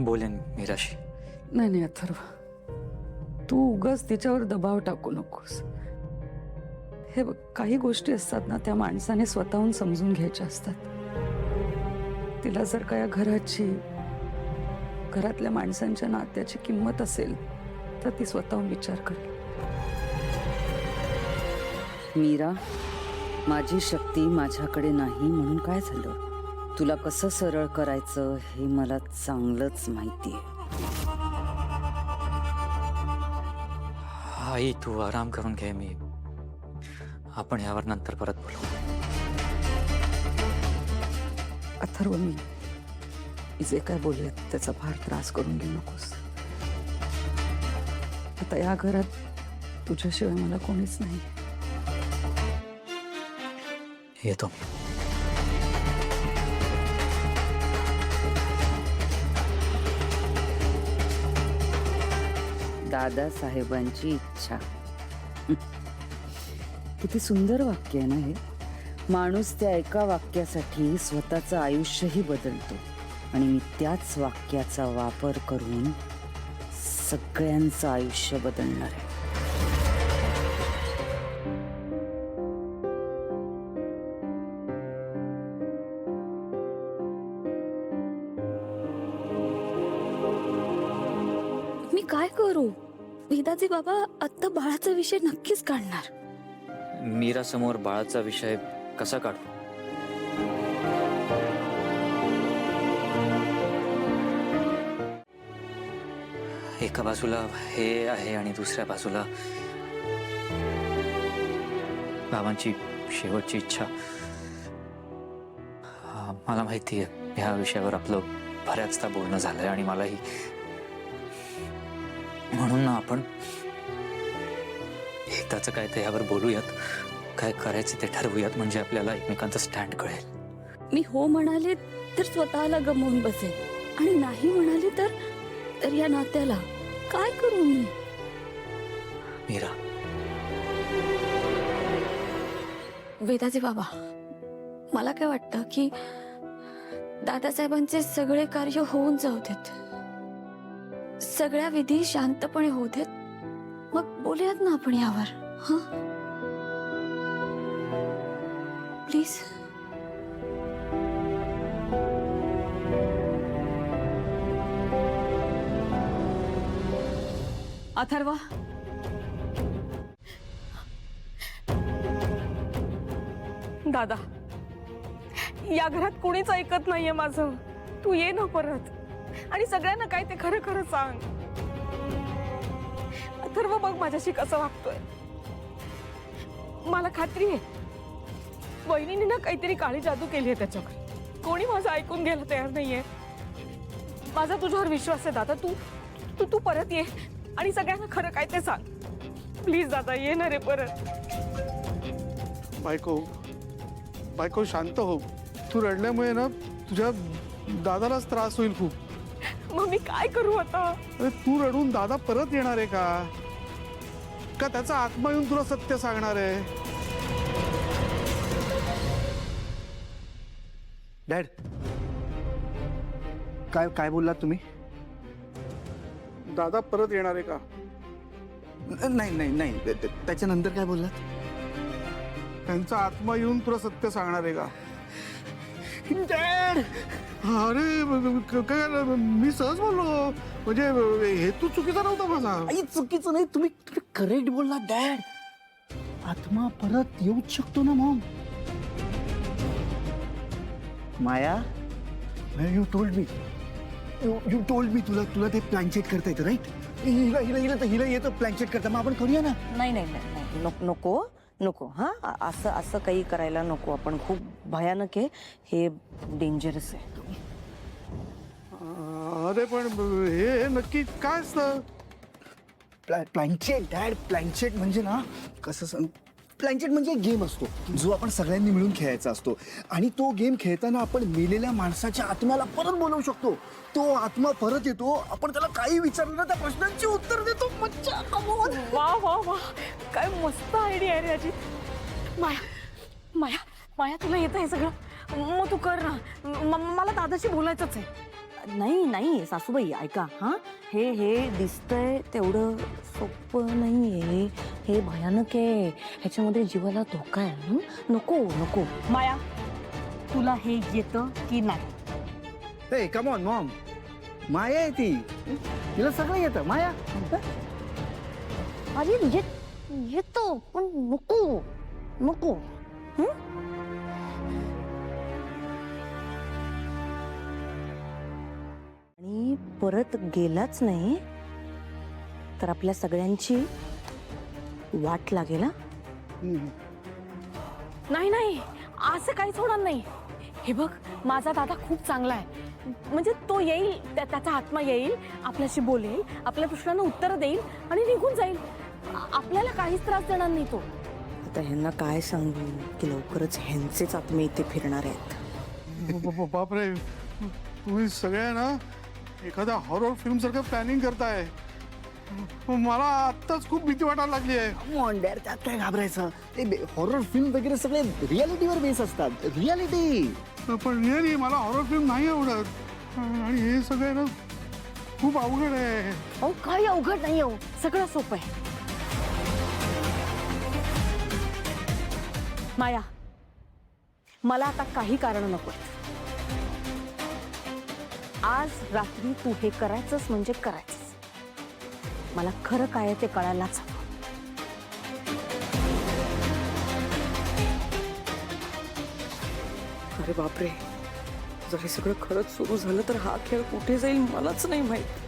बोलेन मीराशी. नाही नाही अथर्व, तू उगाच तिच्यावर दबाव टाकू नकोस. हे बघ, काही गोष्टी असतात ना, त्या माणसाने स्वतःहून समजून घ्यायच्या असतात. तिला जर का या घराची, घरातल्या माणसांच्या नात्याची किंमत असेल तर ती स्वतःहून विचार करेल. मीरा, माझी शक्ती माझ्याकडे नाही म्हणून काय झालं? तुला कसं सरळ करायचं हे मला चांगलंच माहितीये. आई तू आराम करून घे. आपण यावर नंतर परत बोलू. अथर्व, मी जे काय बोलले त्याचा फार त्रास करून घेऊ नकोस. आता या घरात तुझ्याशिवाय मला कोणीच नाही. येतो मी. दादासाहेबांची इच्छा. किती सुंदर वाक्य आहे ना हे. माणूस त्या एका वाक्यासाठी स्वतःचं आयुष्यही बदलतो आणि मी त्याच वाक्याचा वापर करून सगळ्यांचं आयुष्य बदलणार आहे. मी काय करू? वेदाजी बाबा आत्ता बाळाचा विषय नक्कीच काढणार. मीरा समोर बाळाचा विषय कसा काढू? एका बाजूला हे आहे आणि दुसऱ्या बाजूला बाबांची शेवटची इच्छा. मला माहिती आहे ह्या विषयावर आपलं बऱ्याचदा बोलणं झालंय आणि मलाही, म्हणून ना आपण एकदाच काय ते यावर बोलूयात, काय करायचं ते ठरवूयात, म्हणजे आपल्याला एकमेकांचं स्टँड कळेल. मी हो म्हणाले तर स्वतःला गमावून बसेल आणि नाही म्हणाले तर या नात्याला काय करू मी? मीरा, वेदाजी बाबा, मला काय वाटतं की दादासाहेबांचे सगळे कार्य होऊन जाऊ देत, सगळ्या विधी शांतपणे होऊ देत, मग बोलूयात ना आपण यावर. हा प्लीज. अथर्व, दादा, या घरात कोणीच ऐकत नाहीये माझं. तू ये ना परत आणि सगळ्यांना काय ते खरं खरं सांग. अथर्व बघ माझ्याशी कसं वागतोय. मला खात्री आहे वहिनीने ना काहीतरी काळी जादू केली आहे त्याच्यावर. कोणी माझं ऐकून घ्यायला तयार नाहीये. माझा तुझ्यावर विश्वास आहे दादा. तू तू तू परत ये आणि सगळ्यांना खरं काय ते सांग. प्लीज दादा, ये ना रे परत. बायको, बायको शांत हो. तू रडल्यामुळे ना तुझ्या दादालाच त्रास होईल खूप. मग मी काय करू आता? अरे तू रडून दादा परत येणार आहे का? का त्याचा आत्मा येऊन तुला सत्य सांगणार आहे? डॅड, काय काय बोललात तुम्ही? दादा परत येणार आहे का? नाही नाही नाही, त्याच्यानंतर काय बोललात? त्यांचा आत्मा येऊन तुला सत्य सांगणार आहे का? डॅड, अरे काय, मी सहज बोललो, म्हणजे हेतू चुकीचा नव्हता माझा. आई चुकीचं नाही, तुम्ही करेक्ट बोललात डॅड. आत्मा परत येऊच शकतो ना मग. माया, यू टोल्ड मी तुला ते प्लॅनचेट करता येतं, राईट? हिला येतं प्लॅनचेट करता. मग आपण करूया ना. नाही नाही नाही, नको नको. हा, असं असं काही करायला नको. आपण खूप भयानक आहे हे, डेंजरस आहे. अरे पण हे नक्की काय असतं? प्लॅनचेट डॅड, प्लॅनचेट म्हणजे ना कसं सांग, प्लॅनचेट म्हणजे गेम असतो जो आपण सगळ्यांनी मिळून खेळायचा असतो. आणि तो गेम खेळताना आपण मेलेल्या माणसाच्या आत्म्याला परत बोलवू शकतो. तो आत्मा परत येतो, आपण त्याला काही विचारलं ना त्या प्रश्नांची उत्तर देतो. मज्जा. वा वा वा, काय मस्त आयडिया आहे रे याची. माया माया माया, तुला येतं हे सगळं? मग तू कर ना. मला दादाशी बोलायचंच आहे. नाही नाही सासूबाई ऐका हा, हे हे दिसतंय तेवढं सोपं नाहीये, हे भयानक आहे, ह्याच्यामध्ये जीवाला धोका आहे. नको नको. माया, तुला हे येतं की नाही? हे कम ऑन मॉम, माया आहे ती, तिला सगळं येतं. माया अरे येतो पण नको नको. आणि परत गेलाच नाही तर आपल्या सगळ्यांची वाट लागेल. हा? नाही नाही, असं काहीच होणार नाही. हे बघ, माझा दादा खूप चांगला आहे. म्हणजे तो येईल, त्याचा आत्मा येईल, आपल्याशी बोलेल, आपल्या प्रश्नांना उत्तर देईल आणि निघून जाईल. आपल्याला काहीच त्रास देणार नाही तो. आता ह्यांना काय सांगू की लवकरच ह्यांचेच आत्मे इथे फिरणार आहेत. बापरे, तुम्ही सगळे ना एखाद्या हॉरर फिल्म सारखं प्लॅनिंग करताय. मला आत्ताच खूप भीती वाटायला लागली आहे. डॅड, त्यात काय घाबरायचं? ते हॉरर फिल्म वगैरे सगळे रियालिटीवर बेस असतात. रियालिटी. पण रिअली मला हॉरर फिल्म नाही आवडत. आणि हे सगळे ना खूप अवघड आहे. अहो काही अवघड नाही हो, सगळं सोपं आहे. माया, मला आता काही कारण नको. आज रात्री तू हे करायचंच म्हणजे करायचंच. मला खरं काय आहे ते कळायलाच हवं. अरे बापरे, जर हे सगळं खरंच सुरू झालं तर हा खेळ कुठे जाईल मलाच नाही माहित.